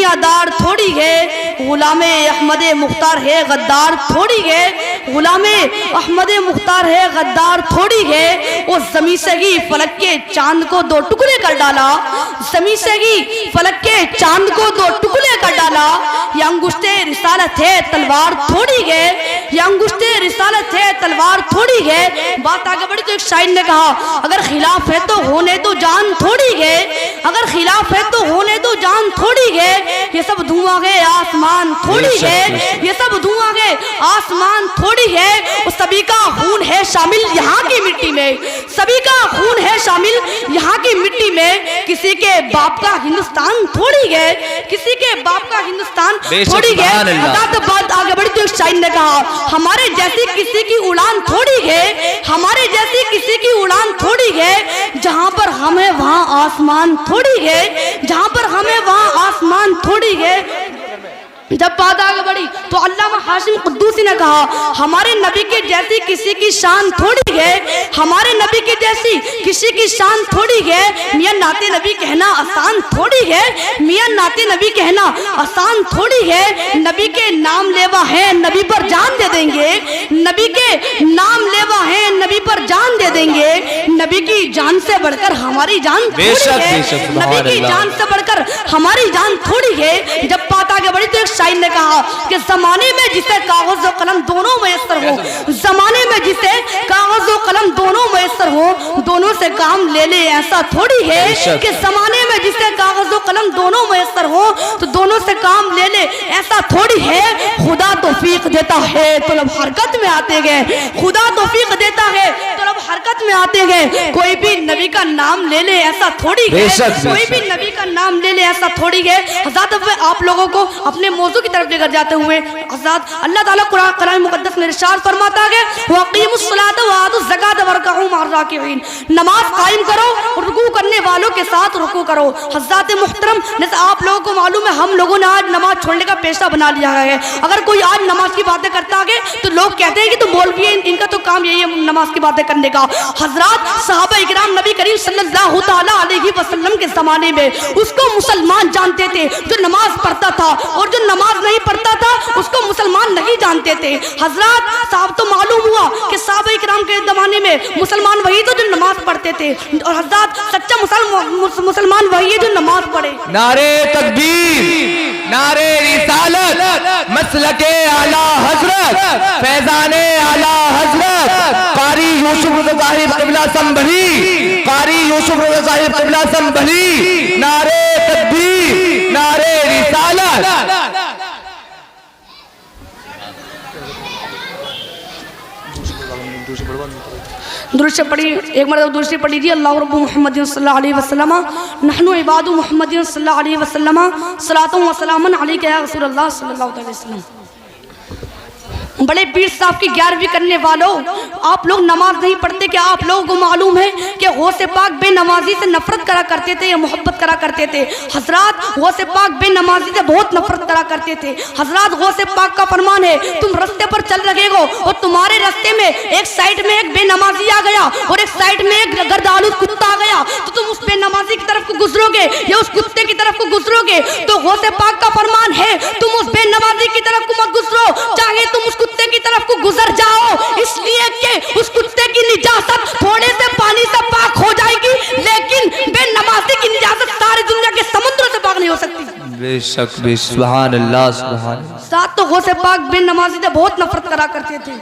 دنیا دار تھوڑی ہے، غلام احمد مختار ہے غدار تھوڑی ہے، غلام احمد مختار ہے غدار تھوڑی ہے۔ وہ زمین سے ہی فلک کے چاند کو دو ٹکڑے کر ڈالا، زمین سے ہی فلک کے چاند کو دو ٹکڑے کر ڈالا۔ یہ انگشت رسالت ہے تلوار تھوڑی ہے، یہ انگشت رسالت ہے تلوار تھوڑی ہے۔ بات آگے بڑھی تو ایک شاعر نے کہا اگر خلاف ہے تو ہونے دو جان تھوڑی ہے، اگر خلاف ہے تو ہونے دو جان تھوڑی ہے۔ یہ سب دھواں ہے آسمان تھوڑی ہے، یہ سب دھواں ہے آسمان تھوڑی ہے۔ اور سبھی کا خون ہے شامل یہاں کی مٹی میں، سبھی کا خون ہے شامل یہاں کی مٹی میں۔ کسی کے باپ کا ہندوستان تھوڑی ہے، کسی کے باپ کا ہندوستان تھوڑی ہے۔ بات آگے بڑھی تو ایک شاعر نے کہا ہمارے جیسی کسی کی اڑان تھوڑی ہے، ہمارے جیسی کسی کی اڑان تھوڑی ہے۔ جہاں پر ہم ہیں وہاں آسمان تھوڑی ہے، جہاں پر ہم ہیں وہاں آسمان تھوڑی ہے۔ جب بات آگے بڑھی تو علامہ ہاشم قدوسی نے کہا ہمارے نبی کے جیسی کسی کی شان تھوڑی ہے، ہمارے نبی کے جیسی کسی کی شان تھوڑی ہے۔ میاں نعت نبی کہنا آسان تھوڑی ہے، میاں نعت نبی کہنا آسان تھوڑی ہے۔ نبی کے نام لیوا ہیں نبی پر جان دے دیں گے، نبی کے نام لیوا ہیں نبی پر جان دے دیں گے۔ نبی کی جان سے بڑھ کر ہماری جان تھوڑی ہے، نبی کی جان سے بڑھ کر ہماری جان تھوڑی ہے۔ جب بات آگے بڑھی تو شاعر نے کہا کہ زمانے میں جسے کاغذ و قلم دونوں میسر ہو، زمانے میں جسے کاغذ و قلم دونوں میسر ہو، دونوں سے کام لے لے ایسا تھوڑی ہے کہ زمانے میں جسے کاغذ و قلم دونوں میسر ہو تو دونوں سے کام لے لے ایسا تھوڑی ہے۔ خدا توفیق دیتا ہے تو لوگ حرکت میں آتے گئے، خدا توفیق دیتا ہے تو لوگ حرکت میں آتے گئے۔ کوئی بھی نبی کا نام لے لے ایسا تھوڑی ہے، کوئی بھی نبی کا نام لے لے ایسا تھوڑی ہے۔ حضرات آپ لوگوں کو اپنے موضوع کی طرف لے کر جاتے ہوئے حضرات اللہ تعالیٰ قرآن مقدس میں ارشاد فرماتا ہے وَأَقِيمُوا الصَّلَاةَ وَآتُوا الزَّكَاةَ وَارْكَعُوا مَعَ الرَّاكِعِينَ، نماز قائم کرو اور رکوع کرنے والوں کے ساتھ رکوع کرو۔ حضرات محترم جیسے آپ لوگوں کو معلوم ہے ہم لوگوں نے آج نماز چھوڑنے کا پیشہ بنا لیا ہے۔ اگر کوئی آج نماز کی باتیں کرتا ہے تو لوگ کہتے ہیں کہ تو مولوی ہیں ان کا تو کام یہی ہے نماز کی باتیں کرنے کا۔ حضرات صحابہ اکرام نبی کریم صلی اللہ تعالیٰ علیہ وسلم کے زمانے میں اس کو مسلمان جانتے تھے جو نماز پڑھتا تھا، اور جو نماز نہیں پڑھتا تھا اس کو مسلمان نہیں جانتے تھے۔ حضرات صاحب تو معلوم ہوا کہ صحابہ اکرام کے زمانے میں مسلمان وہی تو جو نماز پڑھتے تھے، اور حضرات سچا مسلمان وہی ہے جو نماز پڑھے۔ نعرے تکبیر، نعرے رسالت، مسلک اعلی حضرت، فیضان اعلی حضرت قاری یوسف رضا صاحب قبلہ سنبھلی، قاری یوسف رضا صاحب قبلہ سنبھلی۔ نعرے تکبیر، نعرے رسالت۔ درود پڑھی ایک مرتبہ درود پڑھ لیجیے اللہ رب محمد صلی اللہ علیہ وسلم نحن عباد محمد صلی اللہ علیہ وسلم صلاۃ و سلام علیک یا رسول اللہ صلی اللہ علیہ وسلم۔ بڑے پیر صاحب کی 11ویں کرنے والوں آپ لوگ نماز نہیں پڑھتے، کیا آپ لوگوں کو معلوم ہے کہ غوث پاک بے نمازی سے نفرت کرا کرتے تھے یا محبت کرا کرتے تھے؟ حضرات غوث پاک بے نمازی سے بہت نفرت کرا کرتے تھے۔ حضرات غوث پاک کا فرمان ہے تم رستے پر چل رہے ہو اور تمہارے رستے میں ایک سائیڈ میں ایک بے نمازی آ گیا اور ایک سائیڈ میں ایک گردآلود کتا آ گیا تو تم اس بے نمازی کی طرف کو گزرو گے یا اس کتے کی طرف کو گزرو گے؟ تو غوث پاک کا فرمان ہے تم اس بے نمازی کی طرف کو مت گزرو، چاہے تم اس کتے کی طرف کو گزر جاؤ، اس لیے کہ اس کتے کی نجاست تھوڑے سے پانی سے پاک ہو جائے گی، لیکن بے نمازی کی نجاست ساری دنیا کے سمندروں سے پاک نہیں ہو سکتی۔ بے شک بے سبحان اللہ سبحان اللہ۔ ساتھ تو غوث پاک بے نمازی سے بہت نفرت کرا کرتے تھے۔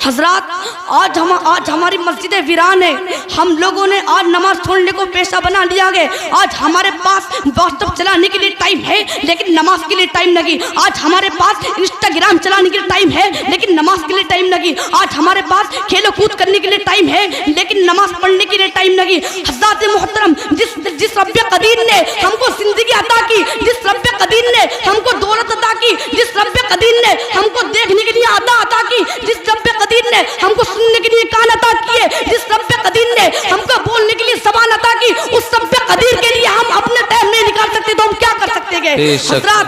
حضرات آج ہماری مسجد ویران ہے، ہم لوگوں نے آج نماز چھوڑنے کو پیشہ بنا لیا ہے۔ آج ہمارے پاس واٹس ایپ چلانے کے لیے ٹائم ہے لیکن نماز کے لیے ٹائم نہیں۔ آج ہمارے پاس انسٹاگرام چلانے کے لیے ٹائم ہے لیکن نماز کے لیے ٹائم نہیں۔ آج ہمارے پاس کھیل و کود کرنے کے لیے ٹائم ہے لیکن نماز پڑھنے کے لیے ٹائم نہیں۔ حضرات محترم جس رب قدیر نے ہم کو زندگی عطا کی، جس رب قدیر نے ہم کو دولت عطا کی، جس رب قدیر نے ہم کو دیکھنے کے لیے عطا کی، جس رب قدیر نے ہم کو سننے کے لیے کان عطا کیے، جس رب قدیر نے ہم کو بولنے کے لیے زبان عطا کی، اس رب قدیر کے لیے ہم اپنا ٹائم نہیں نکال سکتے تو ہم کیا کر سکتے ہیں؟ حضرات